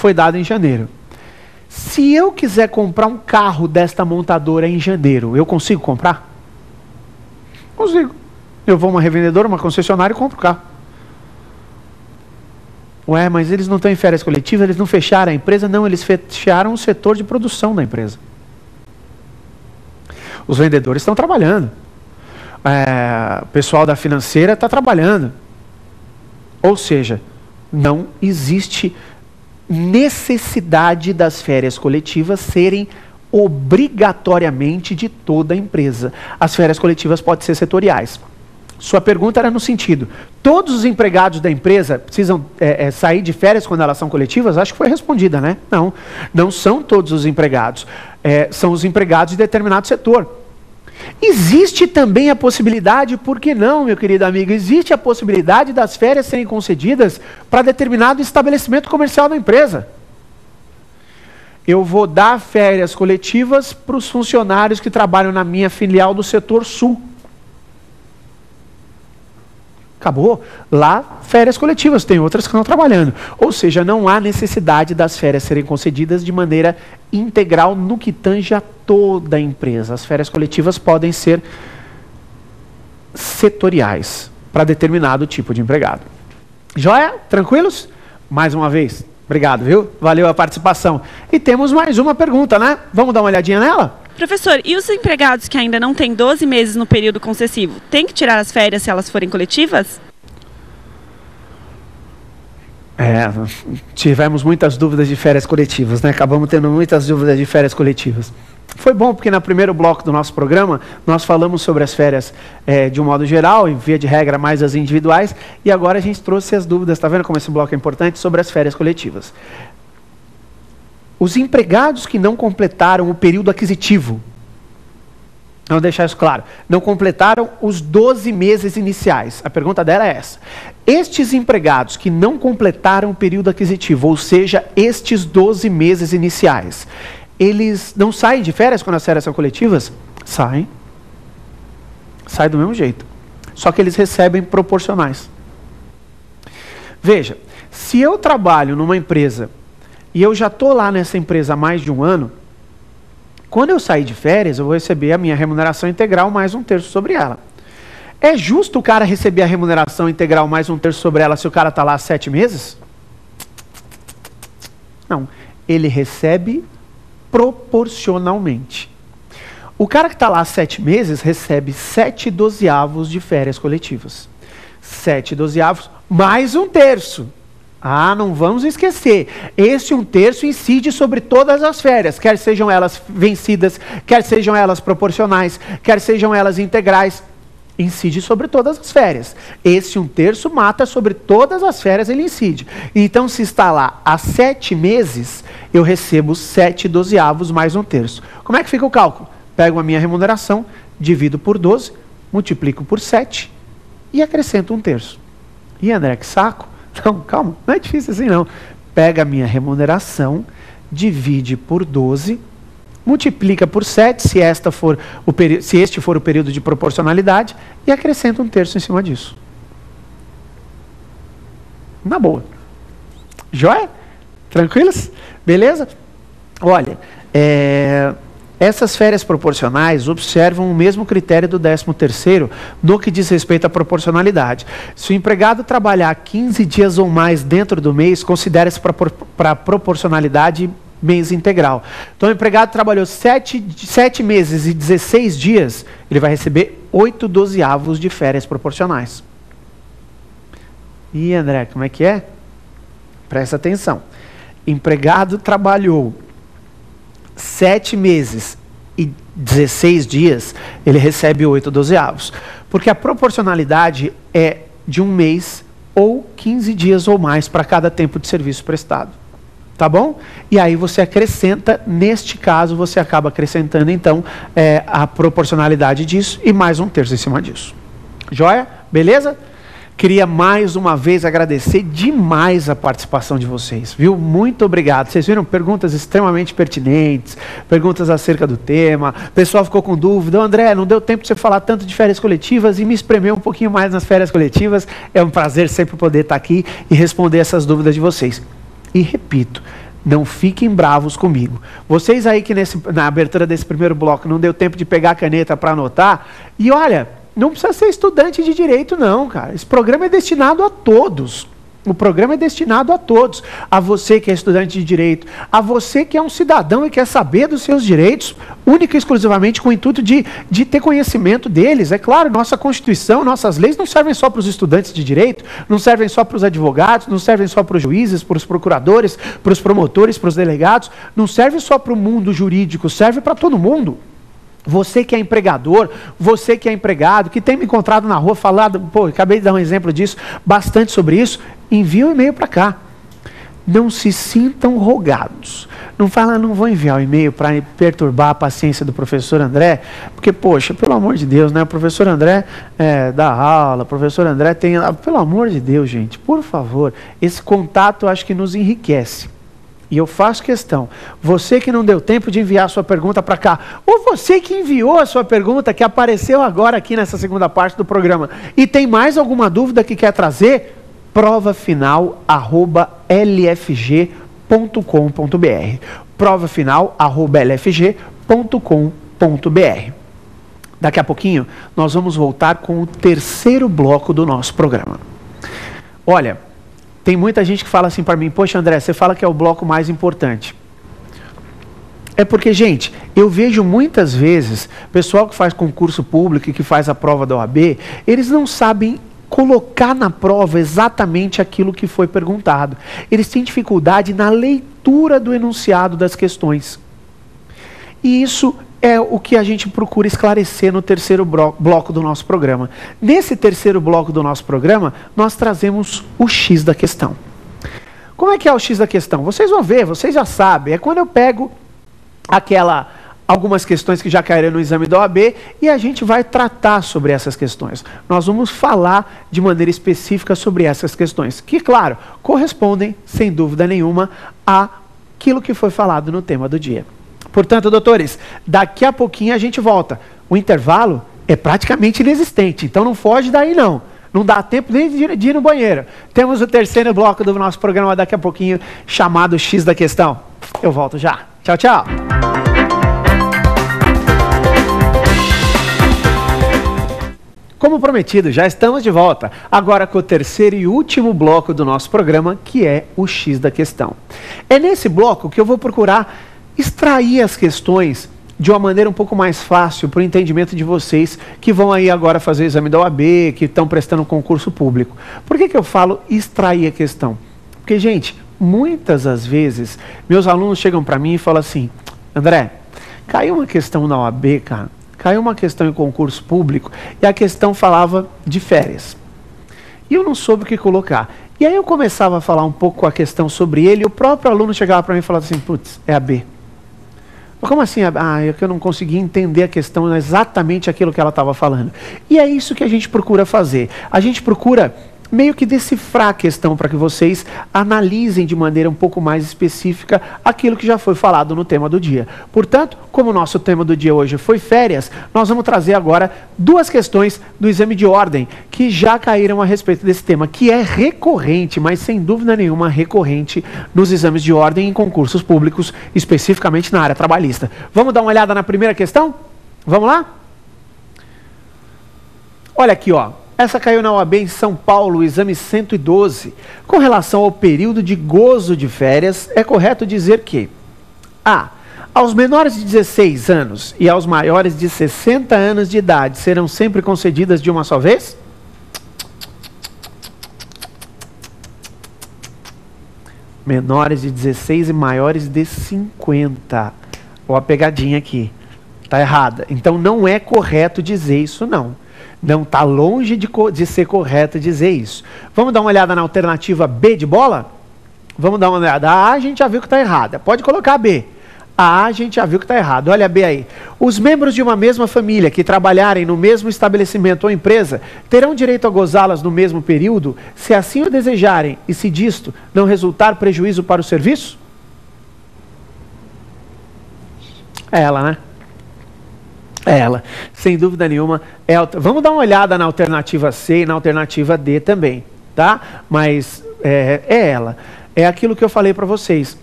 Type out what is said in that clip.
foi dado em janeiro. Se eu quiser comprar um carro desta montadora em janeiro, eu consigo comprar? Consigo. Eu vou a uma revendedora, uma concessionária e compro o carro. Ué, mas eles não estão em férias coletivas, eles não fecharam a empresa? Não, eles fecharam o setor de produção da empresa. Os vendedores estão trabalhando. O pessoal da financeira está trabalhando. Ou seja, não existe necessidade das férias coletivas serem obrigatoriamente de toda a empresa. As férias coletivas podem ser setoriais. Sua pergunta era no sentido, todos os empregados da empresa precisam sair de férias quando elas são coletivas? Acho que foi respondida, né? Não, não são todos os empregados. São os empregados de determinado setor. Existe também a possibilidade, por que não, meu querido amigo? Existe a possibilidade das férias serem concedidas para determinado estabelecimento comercial da empresa. Eu vou dar férias coletivas para os funcionários que trabalham na minha filial do setor sul. Acabou. Lá, férias coletivas, tem outras que estão trabalhando. Ou seja, não há necessidade das férias serem concedidas de maneira integral no que tange a toda a empresa. As férias coletivas podem ser setoriais para determinado tipo de empregado. Joia? Tranquilos? Mais uma vez, obrigado, viu? Valeu a participação. E temos mais uma pergunta, né? Vamos dar uma olhadinha nela? Professor, e os empregados que ainda não têm 12 meses no período concessivo, tem que tirar as férias se elas forem coletivas? Tivemos muitas dúvidas de férias coletivas, né? Acabamos tendo muitas dúvidas de férias coletivas. Foi bom porque no primeiro bloco do nosso programa, nós falamos sobre as férias de um modo geral, em via de regra mais as individuais, e agora a gente trouxe as dúvidas, tá vendo como esse bloco é importante, sobre as férias coletivas. Os empregados que não completaram o período aquisitivo, vamos deixar isso claro, não completaram os 12 meses iniciais. A pergunta dela é essa. Estes empregados que não completaram o período aquisitivo, ou seja, estes 12 meses iniciais, eles não saem de férias quando as férias são coletivas? Saem. Saem do mesmo jeito. Só que eles recebem proporcionais. Veja, se eu trabalho numa empresa e eu já estou lá nessa empresa há mais de um ano, quando eu sair de férias, eu vou receber a minha remuneração integral mais 1/3 sobre ela. É justo o cara receber a remuneração integral mais 1/3 sobre ela se o cara está lá há 7 meses? Não. Ele recebe proporcionalmente. O cara que está lá há 7 meses recebe 7/12 de férias coletivas. 7/12 mais 1/3. Não vamos esquecer, esse 1/3 incide sobre todas as férias, quer sejam elas vencidas, quer sejam elas proporcionais, quer sejam elas integrais, incide sobre todas as férias. Esse 1/3 mata sobre todas as férias, ele incide. Então, se está lá há 7 meses, eu recebo 7/12 mais 1/3. Como é que fica o cálculo? Pego a minha remuneração, divido por 12, multiplico por 7 e acrescento 1/3. E André, que saco? Não, calma, não é difícil assim não. Pega a minha remuneração, divide por 12, multiplica por 7, se este for o período de proporcionalidade, e acrescenta 1/3 em cima disso. Na boa. Joia? Tranquilos? Beleza? Olha, essas férias proporcionais observam o mesmo critério do 13º no que diz respeito à proporcionalidade. Se o empregado trabalhar 15 dias ou mais dentro do mês, considera-se para proporcionalidade mês integral. Então, o empregado trabalhou 7 meses e 16 dias, ele vai receber 8/12 de férias proporcionais. E André, como é que é? Presta atenção. Empregado trabalhou 7 meses e 16 dias, ele recebe 8/12. Porque a proporcionalidade é de um mês ou 15 dias ou mais para cada tempo de serviço prestado. Tá bom? E aí você acrescenta, neste caso, você acaba acrescentando, então, a proporcionalidade disso e mais 1/3 em cima disso. Joia? Beleza? Queria mais uma vez agradecer demais a participação de vocês, viu? Muito obrigado. Vocês viram perguntas extremamente pertinentes, perguntas acerca do tema. O pessoal ficou com dúvida. André, não deu tempo de você falar tanto de férias coletivas e me espremer um pouquinho mais nas férias coletivas. É um prazer sempre poder estar aqui e responder essas dúvidas de vocês. E repito, Não fiquem bravos comigo. Vocês aí que na abertura desse primeiro bloco não deu tempo de pegar a caneta para anotar, e olha, não precisa ser estudante de direito não, cara. Esse programa é destinado a todos. O programa é destinado a todos. A você que é estudante de direito, a você que é um cidadão e quer saber dos seus direitos, única e exclusivamente com o intuito de ter conhecimento deles. É claro, nossa Constituição, nossas leis não servem só para os estudantes de direito, não servem só para os advogados, não servem só para os juízes, para os procuradores, para os promotores, para os delegados, não serve só para o mundo jurídico, serve para todo mundo. Você que é empregador, você que é empregado, que tem me encontrado na rua, falado, acabei de dar um exemplo disso, bastante sobre isso, envia um e-mail para cá. Não se sintam rogados. Não fala, não vou enviar o e-mail para perturbar a paciência do professor André, porque, poxa, pelo amor de Deus, né? O professor André dá aula, o professor André tem... Pelo amor de Deus, gente, por favor, esse contato eu acho que nos enriquece. E eu faço questão, você que não deu tempo de enviar a sua pergunta para cá, ou você que enviou a sua pergunta, que apareceu agora aqui nessa segunda parte do programa, e tem mais alguma dúvida que quer trazer, provafinal@lfg.com.br, provafinal@lfg.com.br. Daqui a pouquinho, nós vamos voltar com o terceiro bloco do nosso programa. Olha... Tem muita gente que fala assim para mim, poxa André, você fala que é o bloco mais importante. É porque, gente, eu vejo muitas vezes, pessoal que faz concurso público e que faz a prova da OAB, eles não sabem colocar na prova exatamente aquilo que foi perguntado. Eles têm dificuldade na leitura do enunciado das questões. E isso é o que a gente procura esclarecer no terceiro bloco do nosso programa. Nesse terceiro bloco do nosso programa, nós trazemos o X da questão. Como é que é o X da questão? Vocês vão ver, vocês já sabem. É quando eu pego algumas questões que já caíram no exame da OAB e a gente vai tratar sobre essas questões. Nós vamos falar de maneira específica sobre essas questões, que, claro, correspondem, sem dúvida nenhuma, àquilo que foi falado no tema do dia. Portanto, doutores, daqui a pouquinho a gente volta. O intervalo é praticamente inexistente, então não foge daí não. Não dá tempo nem de ir no banheiro. Temos o terceiro bloco do nosso programa daqui a pouquinho, chamado X da questão. Eu volto já. Tchau, tchau. Como prometido, já estamos de volta, agora com o terceiro e último bloco do nosso programa, que é o X da questão. É nesse bloco que eu vou procurar extrair as questões de uma maneira um pouco mais fácil para o entendimento de vocês que vão aí agora fazer o exame da OAB, que estão prestando um concurso público. Por que eu falo extrair a questão? Porque, gente, muitas das vezes, meus alunos chegam para mim e falam assim, André, caiu uma questão na OAB, cara, caiu uma questão em concurso público e a questão falava de férias. E eu não soube o que colocar. E aí eu começava a falar um pouco a questão sobre ele e o próprio aluno chegava para mim e falava assim, putz, é a B. Como assim? É que eu não consegui entender a questão, exatamente aquilo que ela estava falando. E é isso que a gente procura fazer. A gente procura meio que decifrar a questão para que vocês analisem de maneira um pouco mais específica aquilo que já foi falado no tema do dia. Portanto, como o nosso tema do dia hoje foi férias, nós vamos trazer agora duas questões do exame de ordem que já caíram a respeito desse tema, que é recorrente, mas sem dúvida nenhuma recorrente nos exames de ordem em concursos públicos, especificamente na área trabalhista. Vamos dar uma olhada na primeira questão? Vamos lá? Olha aqui, ó. Essa caiu na OAB em São Paulo, o exame 112. Com relação ao período de gozo de férias, é correto dizer que A. Aos menores de 16 anos e aos maiores de 60 anos de idade serão sempre concedidas de uma só vez? Menores de 16 e maiores de 50. Olha a pegadinha aqui. Está errada. Então não é correto dizer isso não. Não está longe de ser correto dizer isso. Vamos dar uma olhada na alternativa B de bola? Vamos dar uma olhada. A a gente já viu que está errada. Pode colocar a B. A a gente já viu que está errado. Olha a B aí. Os membros de uma mesma família que trabalharem no mesmo estabelecimento ou empresa terão direito a gozá-las no mesmo período, se assim o desejarem e se disto não resultar prejuízo para o serviço? É ela, né? É ela, sem dúvida nenhuma. Vamos dar uma olhada na alternativa C e na alternativa D também, tá? Mas é ela. É aquilo que eu falei para vocês.